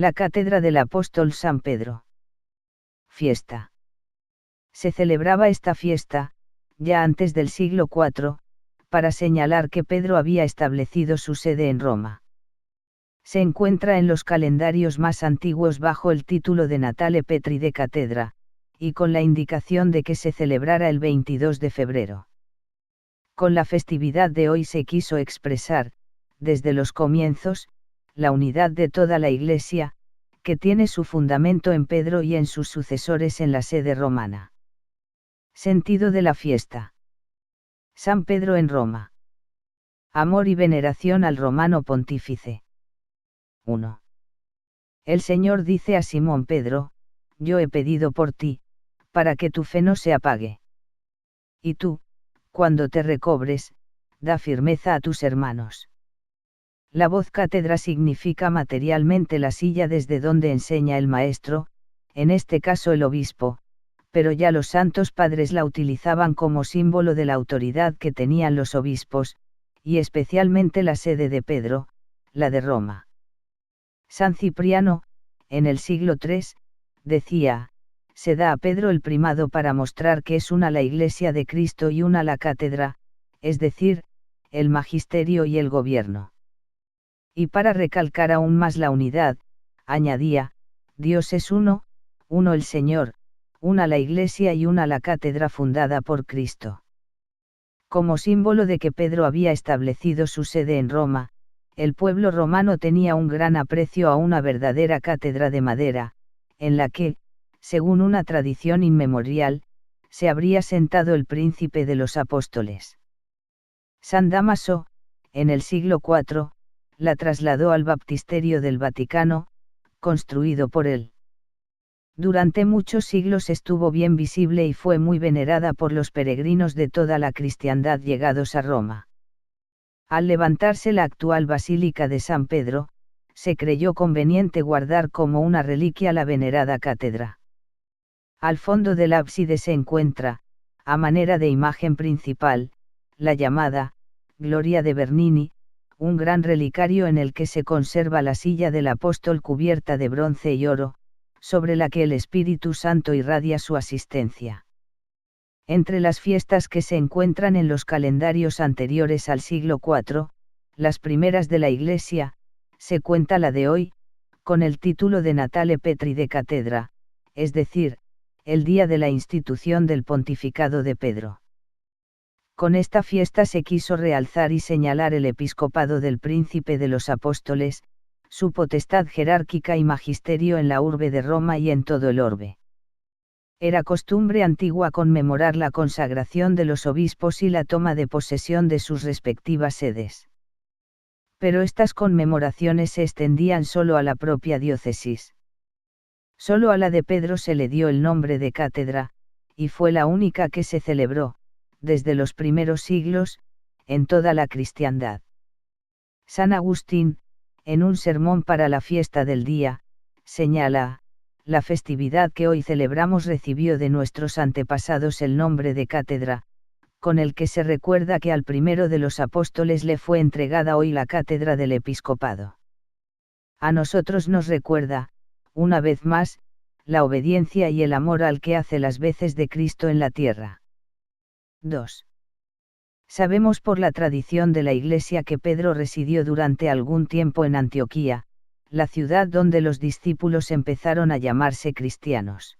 La cátedra del apóstol San Pedro. Fiesta. Se celebraba esta fiesta, ya antes del siglo IV, para señalar que Pedro había establecido su sede en Roma. Se encuentra en los calendarios más antiguos bajo el título de Natale Petri de Catedra, y con la indicación de que se celebrara el 22 de febrero. Con la festividad de hoy se quiso expresar, desde los comienzos, la unidad de toda la Iglesia, que tiene su fundamento en Pedro y en sus sucesores en la sede romana. Sentido de la fiesta. San Pedro en Roma. Amor y veneración al romano pontífice. 1. El Señor dice a Simón Pedro: yo he pedido por ti, para que tu fe no se apague. Y tú, cuando te recobres, da firmeza a tus hermanos. La voz cátedra significa materialmente la silla desde donde enseña el maestro, en este caso el obispo, pero ya los santos padres la utilizaban como símbolo de la autoridad que tenían los obispos, y especialmente la sede de Pedro, la de Roma. San Cipriano, en el siglo III, decía: se da a Pedro el primado para mostrar que es una la Iglesia de Cristo y una la cátedra, es decir, el magisterio y el gobierno. Y para recalcar aún más la unidad, añadía: Dios es uno, uno el Señor, una la Iglesia y una la cátedra fundada por Cristo. Como símbolo de que Pedro había establecido su sede en Roma, el pueblo romano tenía un gran aprecio a una verdadera cátedra de madera, en la que, según una tradición inmemorial, se habría sentado el príncipe de los apóstoles. San Dámaso, en el siglo IV, la trasladó al baptisterio del Vaticano, construido por él. Durante muchos siglos estuvo bien visible y fue muy venerada por los peregrinos de toda la cristiandad llegados a Roma. Al levantarse la actual Basílica de San Pedro, se creyó conveniente guardar como una reliquia la venerada cátedra. Al fondo del ábside se encuentra, a manera de imagen principal, la llamada Gloria de Bernini, un gran relicario en el que se conserva la silla del apóstol cubierta de bronce y oro, sobre la que el Espíritu Santo irradia su asistencia. Entre las fiestas que se encuentran en los calendarios anteriores al siglo IV, las primeras de la Iglesia, se cuenta la de hoy, con el título de Natale Petri de Catedra, es decir, el día de la institución del pontificado de Pedro. Con esta fiesta se quiso realzar y señalar el episcopado del príncipe de los apóstoles, su potestad jerárquica y magisterio en la urbe de Roma y en todo el orbe. Era costumbre antigua conmemorar la consagración de los obispos y la toma de posesión de sus respectivas sedes. Pero estas conmemoraciones se extendían solo a la propia diócesis. Solo a la de Pedro se le dio el nombre de cátedra, y fue la única que se celebró, desde los primeros siglos, en toda la cristiandad. San Agustín, en un sermón para la fiesta del día, señala: la festividad que hoy celebramos recibió de nuestros antepasados el nombre de cátedra, con el que se recuerda que al primero de los apóstoles le fue entregada hoy la cátedra del episcopado. A nosotros nos recuerda, una vez más, la obediencia y el amor al que hace las veces de Cristo en la tierra. 2. Sabemos por la tradición de la Iglesia que Pedro residió durante algún tiempo en Antioquía, la ciudad donde los discípulos empezaron a llamarse cristianos.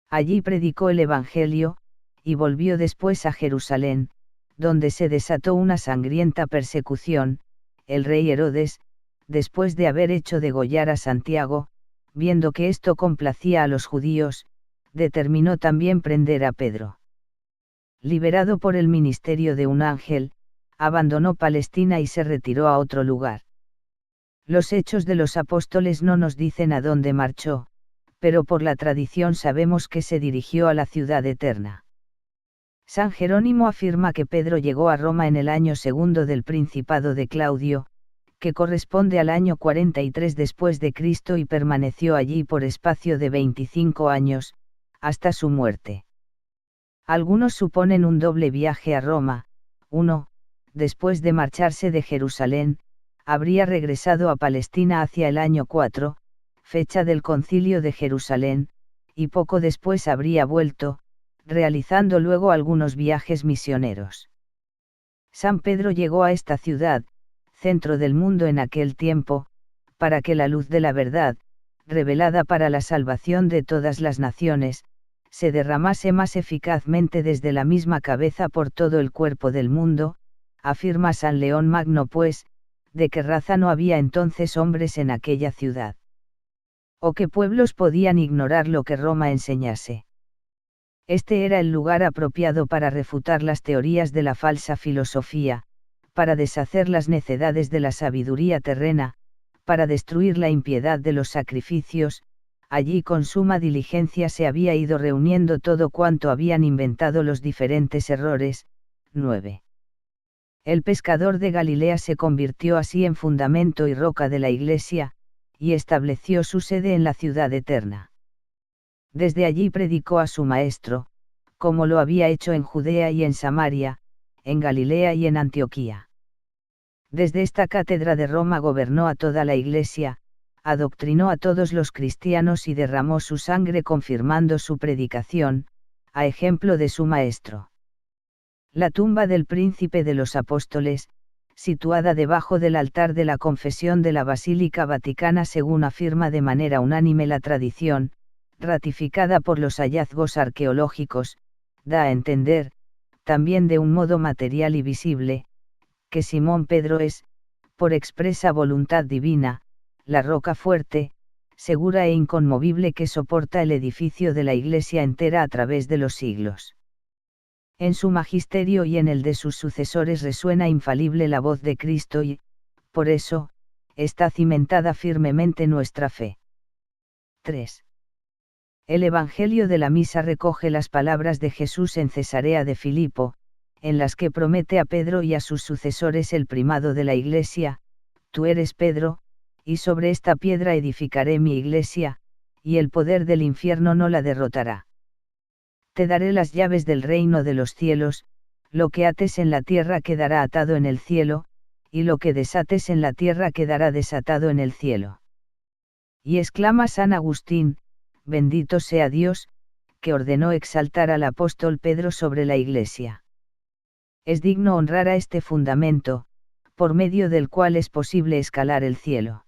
Allí predicó el Evangelio, y volvió después a Jerusalén, donde se desató una sangrienta persecución. El rey Herodes, después de haber hecho degollar a Santiago, viendo que esto complacía a los judíos, determinó también prender a Pedro. Liberado por el ministerio de un ángel, abandonó Palestina y se retiró a otro lugar. Los Hechos de los Apóstoles no nos dicen a dónde marchó, pero por la tradición sabemos que se dirigió a la ciudad eterna. San Jerónimo afirma que Pedro llegó a Roma en el año segundo del principado de Claudio, que corresponde al año 43 después de Cristo, y permaneció allí por espacio de 25 años, hasta su muerte. Algunos suponen un doble viaje a Roma: uno, después de marcharse de Jerusalén, habría regresado a Palestina hacia el año 4, fecha del Concilio de Jerusalén, y poco después habría vuelto, realizando luego algunos viajes misioneros. San Pedro llegó a esta ciudad, centro del mundo en aquel tiempo, para que la luz de la verdad, revelada para la salvación de todas las naciones, se derramase más eficazmente desde la misma cabeza por todo el cuerpo del mundo, afirma San León Magno, pues, de qué raza no había entonces hombres en aquella ciudad. O qué pueblos podían ignorar lo que Roma enseñase. Este era el lugar apropiado para refutar las teorías de la falsa filosofía, para deshacer las necedades de la sabiduría terrena, para destruir la impiedad de los sacrificios. Allí con suma diligencia se había ido reuniendo todo cuanto habían inventado los diferentes errores. 9. El pescador de Galilea se convirtió así en fundamento y roca de la Iglesia, y estableció su sede en la ciudad eterna. Desde allí predicó a su Maestro, como lo había hecho en Judea y en Samaria, en Galilea y en Antioquía. Desde esta cátedra de Roma gobernó a toda la Iglesia, adoctrinó a todos los cristianos y derramó su sangre confirmando su predicación, a ejemplo de su Maestro. La tumba del Príncipe de los Apóstoles, situada debajo del altar de la confesión de la Basílica Vaticana según afirma de manera unánime la tradición, ratificada por los hallazgos arqueológicos, da a entender, también de un modo material y visible, que Simón Pedro es, por expresa voluntad divina, la roca fuerte, segura e inconmovible que soporta el edificio de la Iglesia entera a través de los siglos. En su magisterio y en el de sus sucesores resuena infalible la voz de Cristo y, por eso, está cimentada firmemente nuestra fe. 3. El Evangelio de la Misa recoge las palabras de Jesús en Cesarea de Filipo, en las que promete a Pedro y a sus sucesores el primado de la Iglesia: tú eres Pedro, y sobre esta piedra edificaré mi Iglesia, y el poder del infierno no la derrotará. Te daré las llaves del reino de los cielos, lo que ates en la tierra quedará atado en el cielo, y lo que desates en la tierra quedará desatado en el cielo. Y exclama San Agustín: bendito sea Dios, que ordenó exaltar al apóstol Pedro sobre la Iglesia. Es digno honrar a este fundamento, por medio del cual es posible escalar el cielo.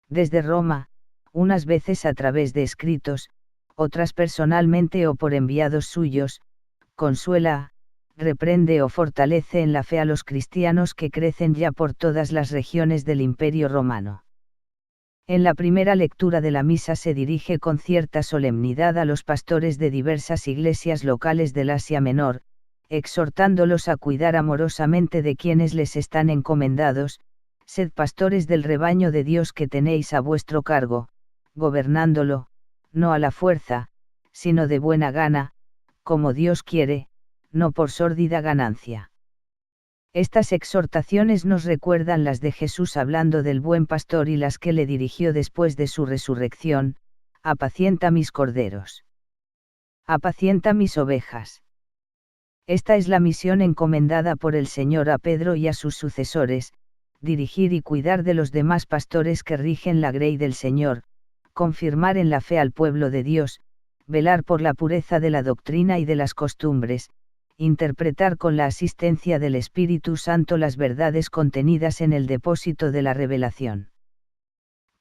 Desde Roma, unas veces a través de escritos, otras personalmente o por enviados suyos, consuela, reprende o fortalece en la fe a los cristianos que crecen ya por todas las regiones del Imperio Romano. En la primera lectura de la misa se dirige con cierta solemnidad a los pastores de diversas iglesias locales del Asia Menor, exhortándolos a cuidar amorosamente de quienes les están encomendados: sed pastores del rebaño de Dios que tenéis a vuestro cargo, gobernándolo, no a la fuerza, sino de buena gana, como Dios quiere, no por sórdida ganancia. Estas exhortaciones nos recuerdan las de Jesús hablando del buen pastor y las que le dirigió después de su resurrección: apacienta mis corderos. Apacienta mis ovejas. Esta es la misión encomendada por el Señor a Pedro y a sus sucesores: dirigir y cuidar de los demás pastores que rigen la grey del Señor, confirmar en la fe al pueblo de Dios, velar por la pureza de la doctrina y de las costumbres, interpretar con la asistencia del Espíritu Santo las verdades contenidas en el depósito de la revelación.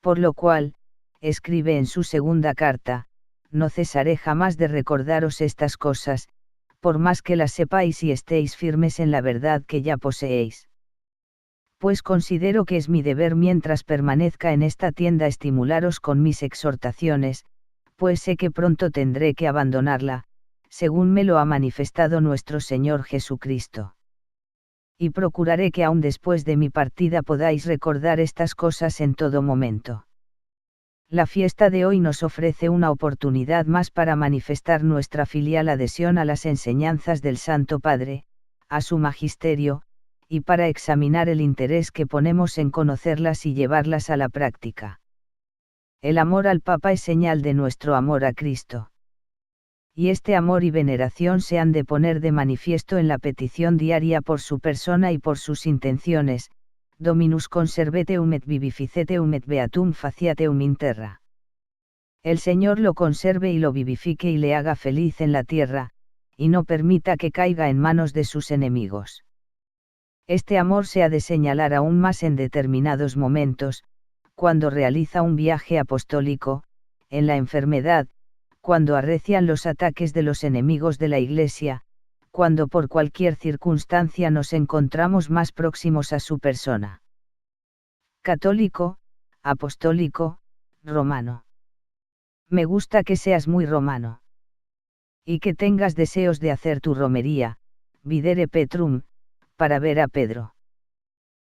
Por lo cual, escribe en su segunda carta: no cesaré jamás de recordaros estas cosas, por más que las sepáis y estéis firmes en la verdad que ya poseéis. Pues considero que es mi deber mientras permanezca en esta tienda estimularos con mis exhortaciones, pues sé que pronto tendré que abandonarla, según me lo ha manifestado nuestro Señor Jesucristo. Y procuraré que aun después de mi partida podáis recordar estas cosas en todo momento. La fiesta de hoy nos ofrece una oportunidad más para manifestar nuestra filial adhesión a las enseñanzas del Santo Padre, a su magisterio, y para examinar el interés que ponemos en conocerlas y llevarlas a la práctica. El amor al Papa es señal de nuestro amor a Cristo. Y este amor y veneración se han de poner de manifiesto en la petición diaria por su persona y por sus intenciones: Dominus conserveteum et vivificeteum et beatum faciateum in terra. El Señor lo conserve y lo vivifique y le haga feliz en la tierra, y no permita que caiga en manos de sus enemigos. Este amor se ha de señalar aún más en determinados momentos, cuando realiza un viaje apostólico, en la enfermedad, cuando arrecian los ataques de los enemigos de la Iglesia, cuando por cualquier circunstancia nos encontramos más próximos a su persona. Católico, apostólico, romano. Me gusta que seas muy romano. Y que tengas deseos de hacer tu romería, videre Petrum, para ver a Pedro.